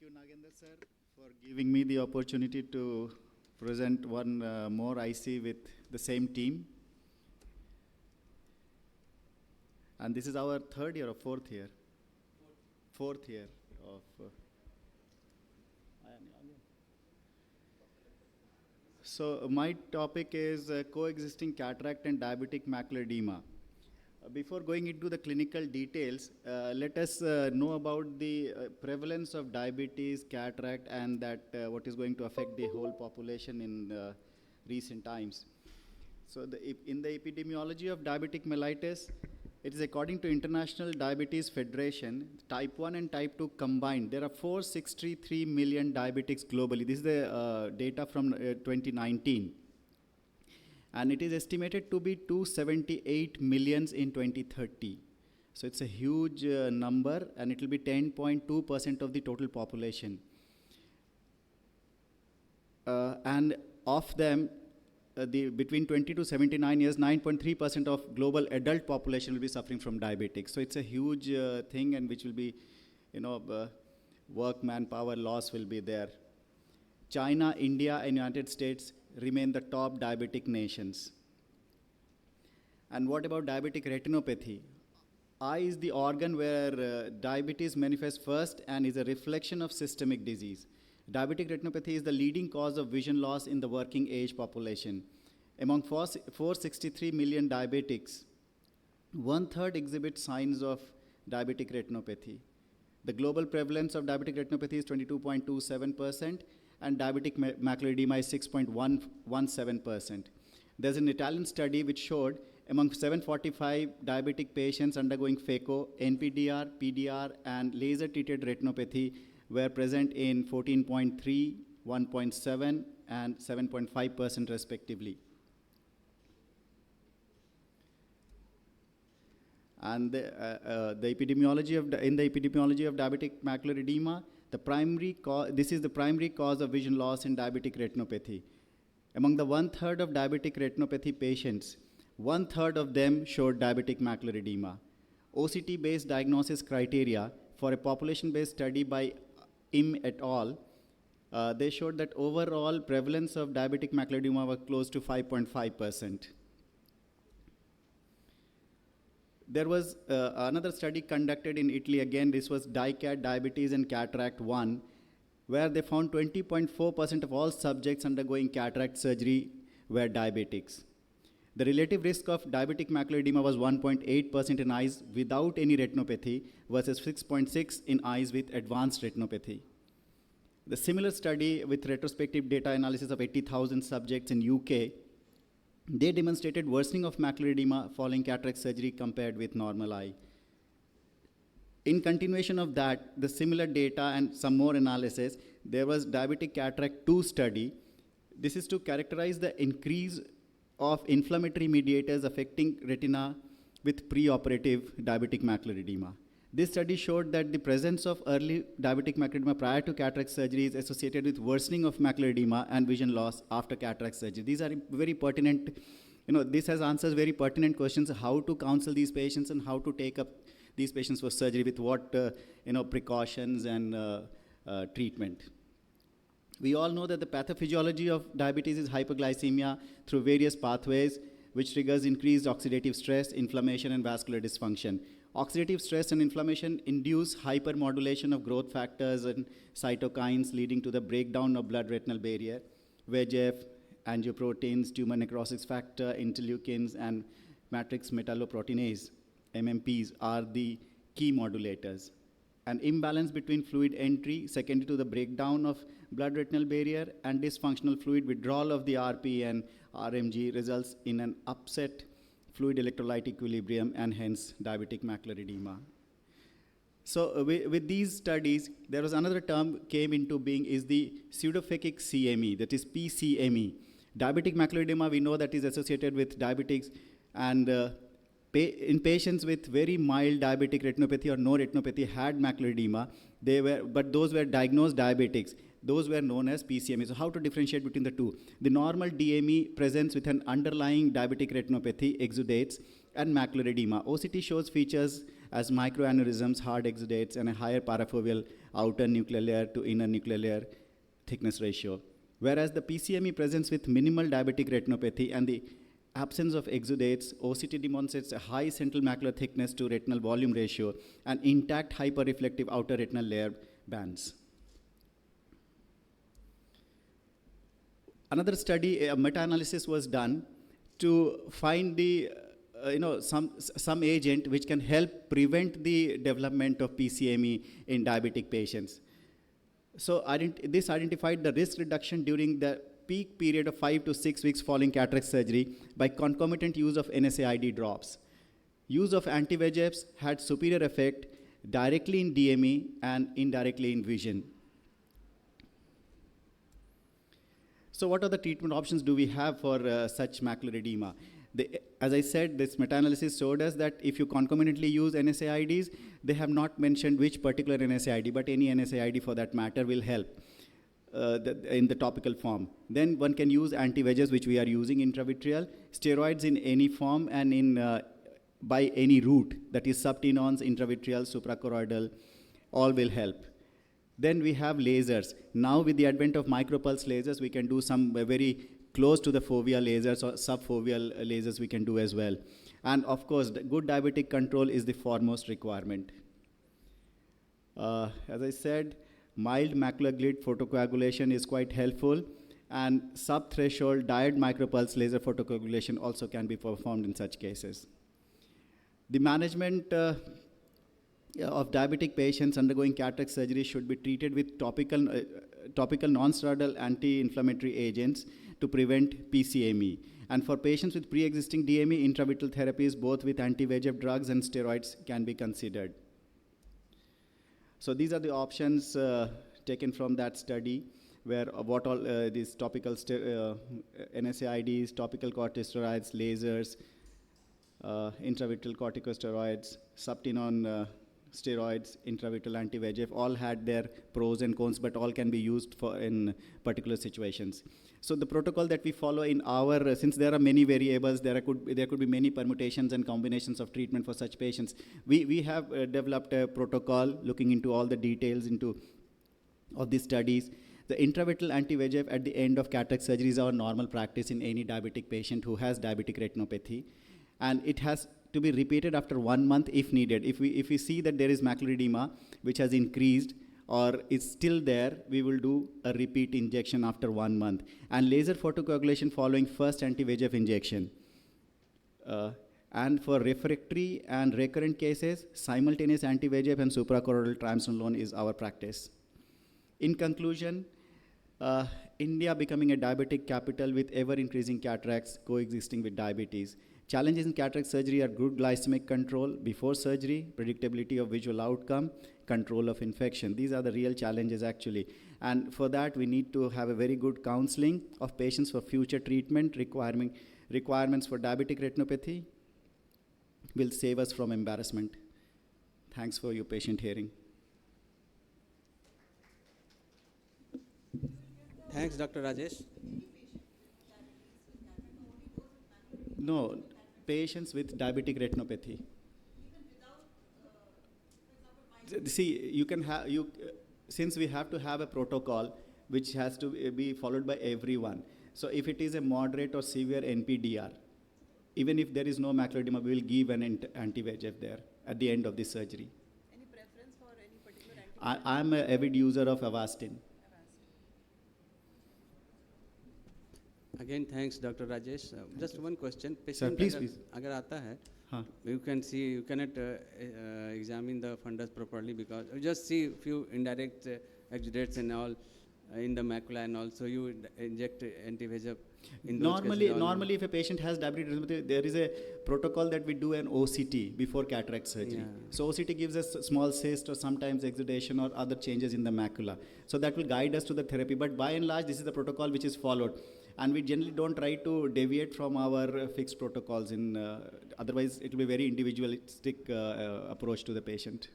Thank you, Nagendra sir, for giving me the opportunity to present one more IC with the same team. And this is our third year or fourth year? Fourth year of. So my topic is coexisting cataract and diabetic macular edema. Before going into the clinical details, let us know about the prevalence of diabetes, cataract, and that what is going to affect the whole population in recent times. So in the epidemiology of diabetic mellitus, it is according to International Diabetes Federation, type 1 and type 2 combined. There are 463 million diabetics globally. This is the data from 2019. And it is estimated to be 278 millions in 2030. So it's a huge number, and it will be 10.2% of the total population. And of them, between 20 to 79 years, 9.3% of global adult population will be suffering from diabetics. So it's a huge thing, and which will be, work manpower loss will be there. China, India, and United States remain the top diabetic nations. And what about diabetic retinopathy? Eye is the organ where diabetes manifests first and is a reflection of systemic disease. Diabetic retinopathy is the leading cause of vision loss in the working age population. Among 463 million diabetics, 1/3 exhibit signs of diabetic retinopathy. The global prevalence of diabetic retinopathy is 22.27%, and diabetic macular edema is 6.117%. There's an Italian study which showed among 745 diabetic patients undergoing phaco, NPDR, PDR, and laser-treated retinopathy were present in 14.3, 1.7, and 7.5% respectively. And in the epidemiology of diabetic macular edema, this is the primary cause of vision loss in diabetic retinopathy. Among the 1/3 of diabetic retinopathy patients, 1/3 of them showed diabetic macular edema. OCT-based diagnosis criteria for a population-based study by Im et al., they showed that overall prevalence of diabetic macular edema was close to 5.5%. There was another study conducted in Italy, again, this was DICAT, Diabetes and Cataract 1, where they found 20.4% of all subjects undergoing cataract surgery were diabetics. The relative risk of diabetic macular edema was 1.8% in eyes without any retinopathy versus 6.6% in eyes with advanced retinopathy. The similar study with retrospective data analysis of 80,000 subjects in UK, they demonstrated worsening of macular edema following cataract surgery compared with normal eye. In continuation of that, the similar data and some more analysis, there was diabetic cataract 2 study. This is to characterize the increase of inflammatory mediators affecting retina with preoperative diabetic macular edema. This study showed that the presence of early diabetic macular edema prior to cataract surgery is associated with worsening of macular edema and vision loss after cataract surgery. These are very pertinent, this has answers very pertinent questions, how to counsel these patients and how to take up these patients for surgery with what, precautions and treatment. We all know that the pathophysiology of diabetes is hyperglycemia through various pathways, which triggers increased oxidative stress, inflammation, and vascular dysfunction. Oxidative stress and inflammation induce hypermodulation of growth factors and cytokines, leading to the breakdown of blood-retinal barrier. VEGF, angioproteins, tumor necrosis factor, interleukins, and matrix metalloproteinase, MMPs, are the key modulators. An imbalance between fluid entry, secondary to the breakdown of blood-retinal barrier, and dysfunctional fluid withdrawal of the RP and RMG results in an upset fluid electrolyte equilibrium and hence diabetic macular edema. So with these studies, there was another term came into being is the pseudophakic CME, that is PCME. Diabetic macular edema, we know that is associated with diabetics, and in patients with very mild diabetic retinopathy or no retinopathy had macular edema, but those were diagnosed diabetics. Those were known as PCME. So how to differentiate between the two? The normal DME presents with an underlying diabetic retinopathy, exudates, and macular edema. OCT shows features as microaneurysms, hard exudates, and a higher parafoveal outer nuclear layer to inner nuclear layer thickness ratio. Whereas the PCME presents with minimal diabetic retinopathy and the absence of exudates, OCT demonstrates a high central macular thickness to retinal volume ratio and intact hyperreflective outer retinal layer bands. Another study, a meta-analysis was done to find the some agent which can help prevent the development of PCME in diabetic patients. So this identified the risk reduction during the peak period of 5 to 6 weeks following cataract surgery by concomitant use of NSAID drops. Use of anti-VEGFs had superior effect directly in DME and indirectly in vision. So what are the treatment options do we have for such macular edema? As I said, this meta-analysis showed us that if you concomitantly use NSAIDs, they have not mentioned which particular NSAID, but any NSAID for that matter will help in the topical form. Then one can use anti-VEGFs, which we are using intravitreal, steroids in any form and in by any route, that is subtenons, intravitreal, suprachoroidal, all will help. Then we have lasers. Now with the advent of micropulse lasers, we can do some very close to the fovea lasers or subfoveal lasers we can do as well. And of course, the good diabetic control is the foremost requirement. As I said, mild macular glit photocoagulation is quite helpful, and sub-threshold diode micropulse laser photocoagulation also can be performed in such cases. The management of diabetic patients undergoing cataract surgery should be treated with topical non-steroidal anti-inflammatory agents to prevent PCME. And for patients with pre-existing DME, intravitreal therapies, both with anti-VEGF drugs and steroids, can be considered. So these are the options taken from that study, where what all these topical NSAIDs, topical corticosteroids, lasers, intravitreal corticosteroids, subtenon steroids, intravitreal anti-VEGF, all had their pros and cons, but all can be used for in particular situations. So the protocol that we follow in our, since there are many variables, there could be many permutations and combinations of treatment for such patients. We have developed a protocol looking into all the details of these studies. The intravitreal anti-VEGF at the end of cataract surgery is our normal practice in any diabetic patient who has diabetic retinopathy, and it has to be repeated after 1 month if needed. If we see that there is macular edema which has increased or is still there, we will do a repeat injection after 1 month. And laser photocoagulation following first anti-VEGF injection. And for refractory and recurrent cases, simultaneous anti-VEGF and suprachoroidal triamcinolone is our practice. In conclusion, India becoming a diabetic capital with ever-increasing cataracts coexisting with diabetes. Challenges in cataract surgery are good glycemic control before surgery, predictability of visual outcome, control of infection. These are the real challenges actually. And for that, we need to have a very good counseling of patients for future treatment, requirements for diabetic retinopathy will save us from embarrassment. Thanks for your patient hearing. Thanks, Dr. Rajesh. No, patients with diabetic retinopathy. See, you can have, since we have to have a protocol which has to be followed by everyone. So if it is a moderate or severe NPDR, even if there is no macular edema, we will give an anti-VEGF there at the end of the surgery. Any preference for any particular anti-VEGF? I'm an avid user of Avastin. Again, thanks, Dr. Rajesh. Just one question. Sir, please, please. अगर आता है, हाँ. you can see, you cannot examine the fundus properly because you just see few indirect exudates and all in the macula, and also you inject anti-VEGF. Normally, if a patient has diabetic retinopathy, there is a protocol that we do an OCT before cataract surgery. Yeah. So OCT gives us small cyst or sometimes exudation or other changes in the macula. So that will guide us to the therapy. But by and large, this is the protocol which is followed. And we generally don't try to deviate from our fixed protocols. Otherwise, it will be very individualistic approach to the patient.